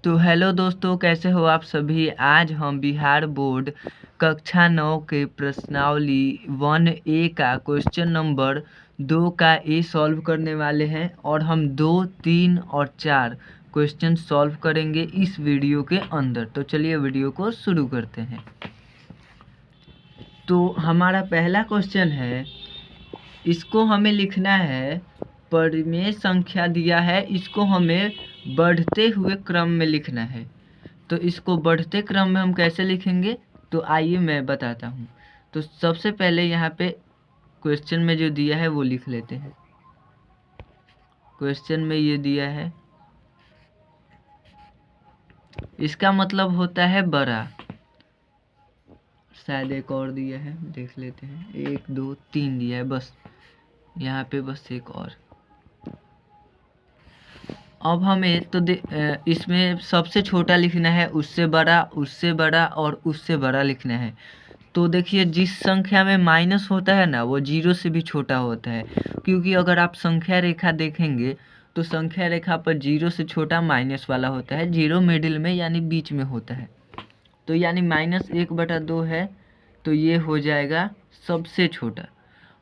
तो हेलो दोस्तों, कैसे हो आप सभी। आज हम बिहार बोर्ड कक्षा 9 के प्रश्नावली 1A का क्वेश्चन नंबर 2 का ए सॉल्व करने वाले हैं और हम 2, 3 और 4 क्वेश्चन सॉल्व करेंगे इस वीडियो के अंदर। तो चलिए वीडियो को शुरू करते हैं। तो हमारा पहला क्वेश्चन है, इसको हमें लिखना है, परिमेय संख्या दिया है, इसको हमें बढ़ते हुए क्रम में लिखना है। तो इसको बढ़ते क्रम में हम कैसे लिखेंगे, तो आइए मैं बताता हूँ। तो सबसे पहले यहाँ पे क्वेश्चन में जो दिया है वो लिख लेते हैं। क्वेश्चन में ये दिया है, इसका मतलब होता है बड़ा। शायद एक और दिया है, देख लेते हैं। 1, 2, 3 दिया है, बस यहाँ पे बस एक और। अब हमें तो इसमें सबसे छोटा लिखना है, उससे बड़ा, उससे बड़ा और उससे बड़ा लिखना है। तो देखिए, जिस संख्या में माइनस होता है ना, वो 0 से भी छोटा होता है। क्योंकि अगर आप संख्या रेखा देखेंगे तो संख्या रेखा पर 0 से छोटा माइनस वाला होता है, 0 मिडिल में यानी बीच में होता है। तो यानी -1/2 है, तो ये हो जाएगा सबसे छोटा।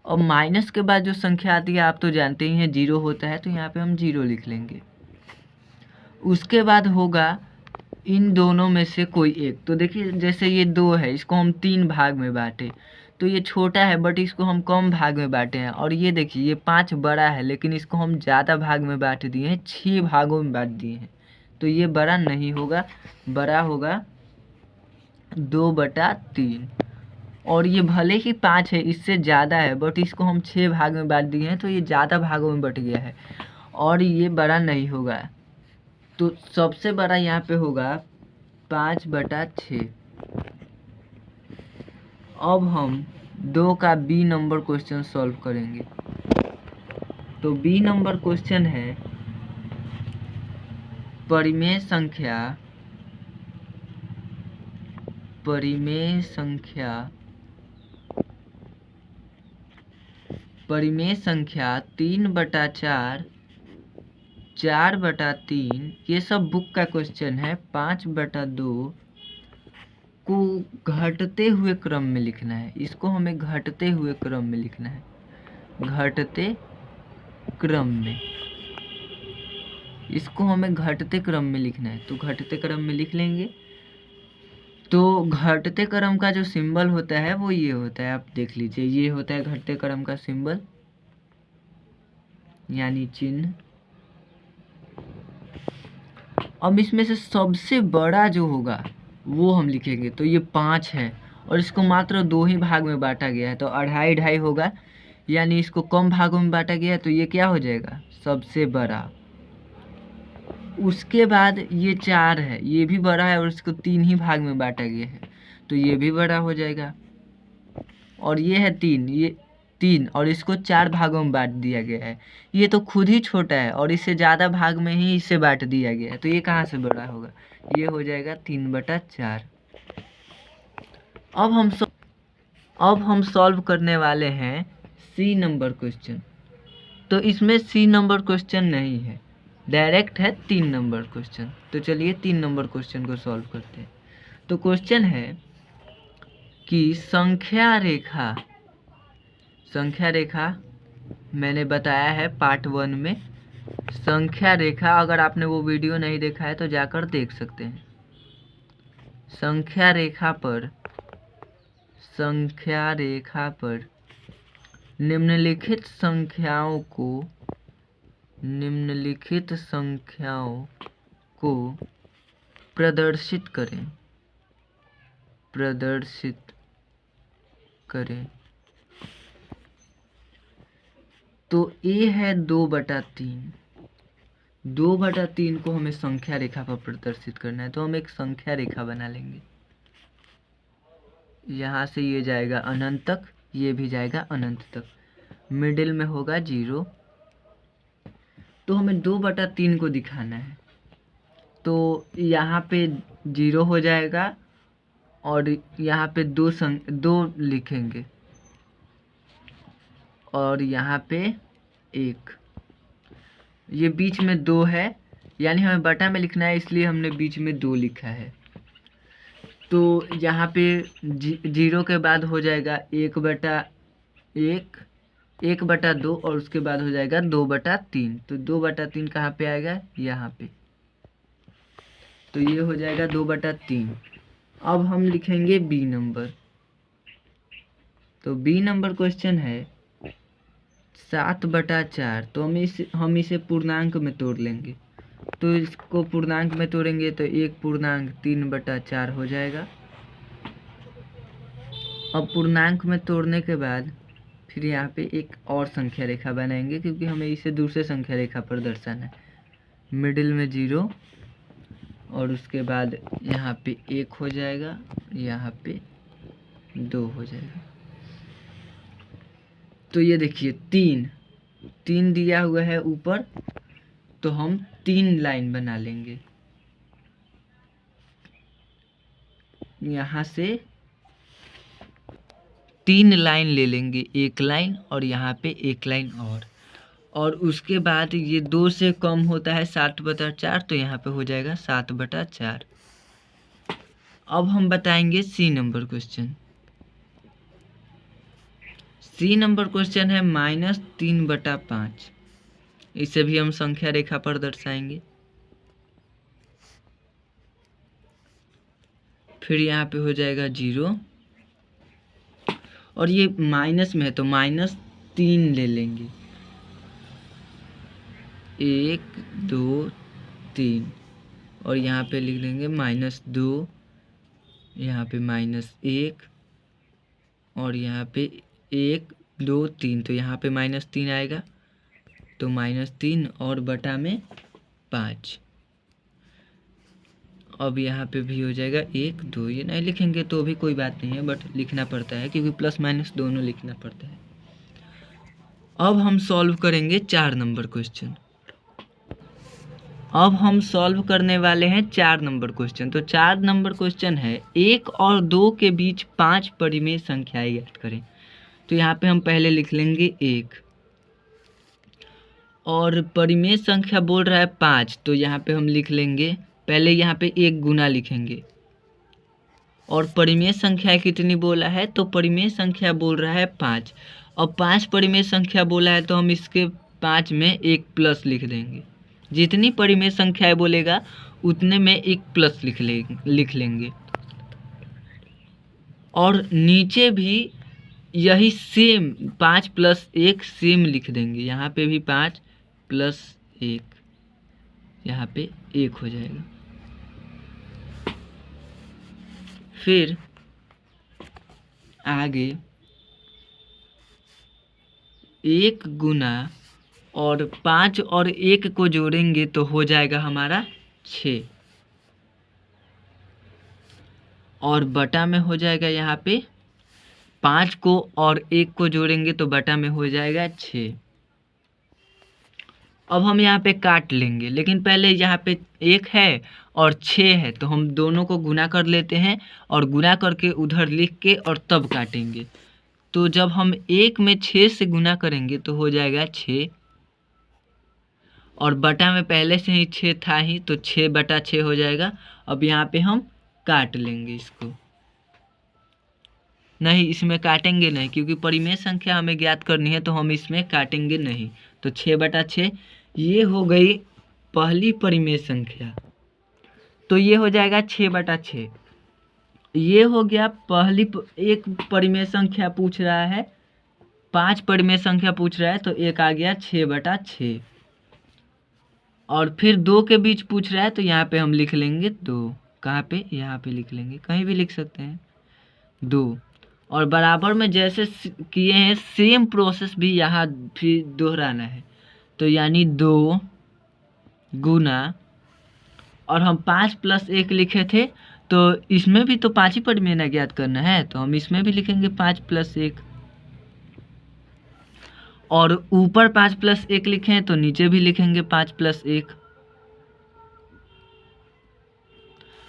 और माइनस के बाद जो संख्या आती है आप तो जानते ही हैं, 0 होता है, तो यहाँ पे हम 0 लिख लेंगे। उसके बाद होगा इन दोनों में से कोई एक। तो देखिए, जैसे ये 2 है, इसको हम 3 भाग में बांटे, तो ये छोटा है बट इसको हम कम भाग में बांटे हैं। और ये देखिए, ये 5 बड़ा है लेकिन इसको हम ज़्यादा भाग में बांट दिए हैं, 6 भागों में बांट दिए हैं। तो ये बड़ा नहीं होगा, बड़ा होगा 2/3। और ये भले ही 5 है, इससे ज़्यादा है, बट इसको हम 6 भाग में बांट दिए हैं, तो ये ज़्यादा भागों में बट गया है और ये बड़ा नहीं होगा। तो सबसे बड़ा यहाँ पे होगा 5/6। अब हम 2 का बी नंबर क्वेश्चन सॉल्व करेंगे। तो बी नंबर क्वेश्चन है, परिमेय संख्या 3/4, 4/3, ये सब बुक का क्वेश्चन है। 5/2 को घटते हुए क्रम में लिखना है। इसको हमें घटते हुए क्रम में लिखना है, घटते क्रम में। इसको हमें घटते क्रम में लिखना है, तो घटते क्रम में लिख लेंगे। तो घटते क्रम का जो सिंबल होता है वो ये होता है, आप देख लीजिए, ये होता है घटते क्रम का सिंबल यानी चिन्ह। अब इसमें से सबसे बड़ा जो होगा वो हम लिखेंगे। तो ये 5 है और इसको मात्र 2 ही भाग में बांटा गया है, तो 2.5 होगा, यानी इसको कम भागों में बांटा गया है, तो ये क्या हो जाएगा, सबसे बड़ा। उसके बाद ये 4 है, ये भी बड़ा है और इसको 3 ही भाग में बांटा गया है, तो ये भी बड़ा हो जाएगा। और ये है 3, ये 3 और इसको 4 भागों में बांट दिया गया है, ये तो खुद ही छोटा है और इससे ज़्यादा भाग में ही इसे बांट दिया गया है, तो ये कहाँ से बड़ा होगा, ये हो जाएगा 3/4। अब हम सॉल्व करने वाले हैं सी नंबर क्वेश्चन। तो इसमें सी नंबर क्वेश्चन नहीं है, डायरेक्ट है 3 नंबर क्वेश्चन। तो चलिए 3 नंबर क्वेश्चन को सॉल्व करते हैं। तो क्वेश्चन है कि संख्या रेखा मैंने बताया है पार्ट 1 में। संख्या रेखा, अगर आपने वो वीडियो नहीं देखा है तो जाकर देख सकते हैं। संख्या रेखा पर निम्नलिखित संख्याओं को प्रदर्शित करें। तो ए है 2/3। 2/3 को हमें संख्या रेखा पर प्रदर्शित करना है, तो हम एक संख्या रेखा बना लेंगे। यहाँ से ये जाएगा अनंत तक, ये भी जाएगा अनंत तक, मिडिल में होगा 0। तो हमें 2/3 को दिखाना है, तो यहाँ पे 0 हो जाएगा और यहाँ पे 2 लिखेंगे और यहाँ पे 1। ये बीच में 2 है, यानी हमें बटा में लिखना है, इसलिए हमने बीच में 2 लिखा है। तो यहाँ पे 0 के बाद हो जाएगा 1/1, 1/2 और उसके बाद हो जाएगा 2/3। तो 2/3 कहाँ पे आएगा? यहाँ पे। तो ये हो जाएगा 2/3। अब हम लिखेंगे बी नंबर। तो बी नंबर क्वेश्चन है 7/4। तो हम इसे पूर्णांक में तोड़ लेंगे। तो इसको पूर्णांक में तोड़ेंगे तो 1/3/4 हो जाएगा। अब पूर्णांक में तोड़ने के बाद फिर यहाँ पे एक और संख्या रेखा बनाएंगे, क्योंकि हमें इसे दूसरे संख्या रेखा पर दर्शाना है। मिडिल में 0 और उसके बाद यहाँ पे 1 हो जाएगा, यहाँ पे 2 हो जाएगा। तो ये देखिए 3 दिया हुआ है ऊपर, तो हम 3 लाइन बना लेंगे। यहाँ से 3 लाइन ले लेंगे, 1 लाइन और यहाँ पे 1 लाइन और उसके बाद ये 2 से कम होता है 7/4, तो यहाँ पे हो जाएगा 7/4। अब हम बताएंगे C number question. C number question है -3/5। इसे भी हम संख्या रेखा पर दर्शाएंगे। फिर यहाँ पे हो जाएगा 0 और ये माइनस में है तो -3 ले लेंगे, 1 2 3 और यहाँ पे लिख लेंगे -2, यहाँ पे -1 और यहाँ पे 1 2 3। तो यहाँ पे -3 आएगा, तो -3 और बटा में 5। अब यहाँ पे भी हो जाएगा 1 2। ये नहीं लिखेंगे तो भी कोई बात नहीं है, बट लिखना पड़ता है क्योंकि प्लस माइनस दोनों लिखना पड़ता है। अब हम सॉल्व करेंगे 4 नंबर क्वेश्चन। अब हम सॉल्व करने वाले हैं 4 नंबर क्वेश्चन। तो 4 नंबर क्वेश्चन है 1 और 2 के बीच 5 परिमेय संख्याएं ज्ञात करें। तो यहाँ पे हम पहले लिख लेंगे 1 और परिमेय संख्या बोल रहा है 5, तो यहाँ पे हम लिख लेंगे, पहले यहाँ पे 1 गुना लिखेंगे। और परिमेय संख्या कितनी बोला है? तो परिमेय संख्या बोल रहा है 5। अब 5 परिमेय संख्या बोला है तो हम इसके 5 में 1 प्लस लिख देंगे। जितनी परिमेय संख्याएं बोलेगा उतने में 1 प्लस लिख लेंगे। और नीचे भी यही सेम 5 + 1 सेम लिख देंगे। यहाँ पे भी 5 + 1, यहाँ पे 1 हो जाएगा। फिर आगे 1 गुना और 5 और 1 को जोड़ेंगे तो हो जाएगा हमारा 6 और बटा में हो जाएगा, यहाँ पे 5 को और 1 को जोड़ेंगे तो बटा में हो जाएगा 6। अब हम यहाँ पे काट लेंगे, लेकिन पहले यहाँ पे 1 है और 6 है तो हम दोनों को गुना कर लेते हैं और गुना करके उधर लिख के और तब काटेंगे। तो जब हम 1 में 6 से गुना करेंगे तो हो जाएगा 6 और बटा में पहले से ही 6 था ही, तो 6/6 हो जाएगा। अब यहाँ पे हम काट लेंगे इसको। नहीं, इसमें काटेंगे नहीं क्योंकि परिमेय संख्या हमें ज्ञात करनी है, तो हम इसमें काटेंगे नहीं। तो 6/6 ये हो गई पहली परिमेय संख्या, तो ये हो जाएगा 6/6। ये हो गया पहली एक परिमेय संख्या पूछ रहा है, 5 परिमेय संख्या पूछ रहा है तो एक आ गया 6/6। और फिर 2 के बीच पूछ रहा है तो यहाँ पे हम लिख लेंगे 2। कहाँ पे? यहाँ पे लिख लेंगे, कहीं भी लिख सकते हैं 2। और बराबर में जैसे किए हैं सेम प्रोसेस भी यहाँ फिर दोहराना है। तो यानी 2 गुना, और हम 5 + 1 लिखे थे तो इसमें भी तो 5 ही परिमेय ना ज्ञात करना है, तो हम इसमें भी लिखेंगे 5 + 1। और ऊपर 5 + 1 लिखे हैं तो नीचे भी लिखेंगे 5 + 1।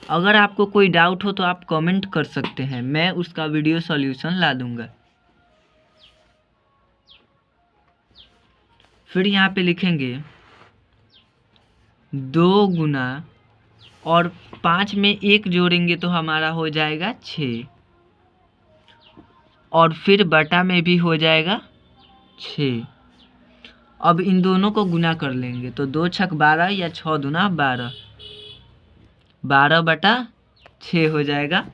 अगर आपको कोई डाउट हो तो आप कमेंट कर सकते हैं, मैं उसका वीडियो सॉल्यूशन ला दूंगा। फिर यहाँ पे लिखेंगे 2 गुना और 5 में 1 जोड़ेंगे तो हमारा हो जाएगा 6 और फिर बटा में भी हो जाएगा 6। अब इन दोनों को गुना कर लेंगे तो 2 छक 12 या 6 दूना 12, 12/6 हो जाएगा।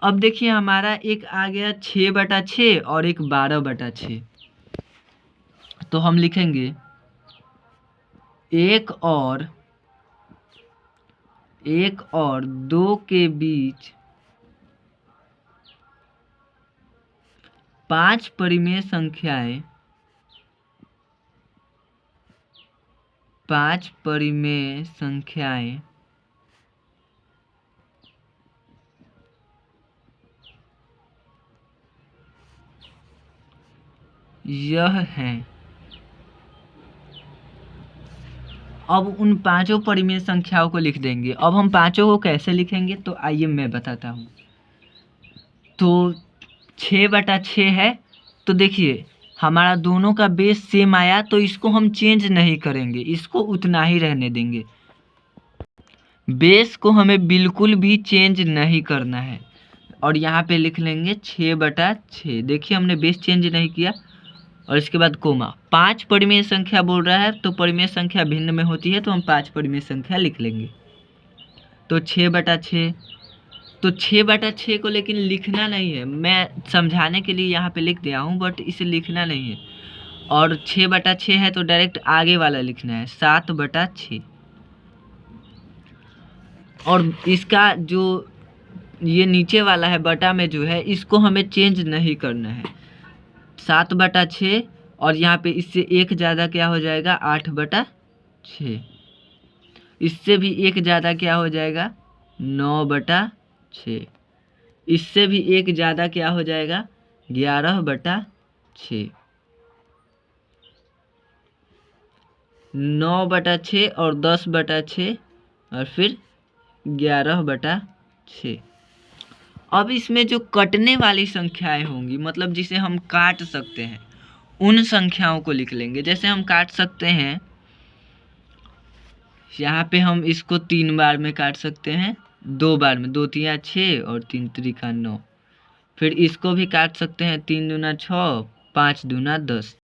अब देखिए हमारा एक आ गया 6/6 और एक 12/6। तो हम लिखेंगे 1 और 2 के बीच 5 परिमेय संख्याएं, 5 परिमेय संख्याएं यह हैं। अब उन पांचों परिमेय संख्याओं को लिख देंगे। अब हम पांचों को कैसे लिखेंगे तो आइए मैं बताता हूँ। तो 6/6 है, तो देखिए हमारा दोनों का बेस सेम आया तो इसको हम चेंज नहीं करेंगे, इसको उतना ही रहने देंगे। बेस को हमें बिल्कुल भी चेंज नहीं करना है और यहाँ पे लिख लेंगे 6/6। देखिए हमने बेस चेंज नहीं किया और इसके बाद कोमा। 5 परिमेय संख्या बोल रहा है तो परिमेय संख्या भिन्न में होती है तो हम 5 परिमेय संख्या लिख लेंगे। तो 6/6, तो 6/6 को लेकिन लिखना नहीं है, मैं समझाने के लिए यहाँ पे लिख दिया हूँ बट इसे लिखना नहीं है। और 6/6 है तो डायरेक्ट आगे वाला लिखना है 7/6। और इसका जो ये नीचे वाला है बटा में जो है इसको हमें चेंज नहीं करना है। 7/6 और यहाँ पे इससे एक ज़्यादा क्या हो जाएगा 8/6। इससे भी एक ज़्यादा क्या हो जाएगा 9/6। इससे भी एक ज़्यादा क्या हो जाएगा 11/6। 9/6 और 10/6 और फिर 11/6। अब इसमें जो कटने वाली संख्याएं होंगी मतलब जिसे हम काट सकते हैं उन संख्याओं को लिख लेंगे। जैसे हम काट सकते हैं, यहाँ पे हम इसको 3 बार में काट सकते हैं, 2 बार में, 2 तिया 6 और 3 त्रिका 9। फिर इसको भी काट सकते हैं 3 दूना 6, 5 दूना 10।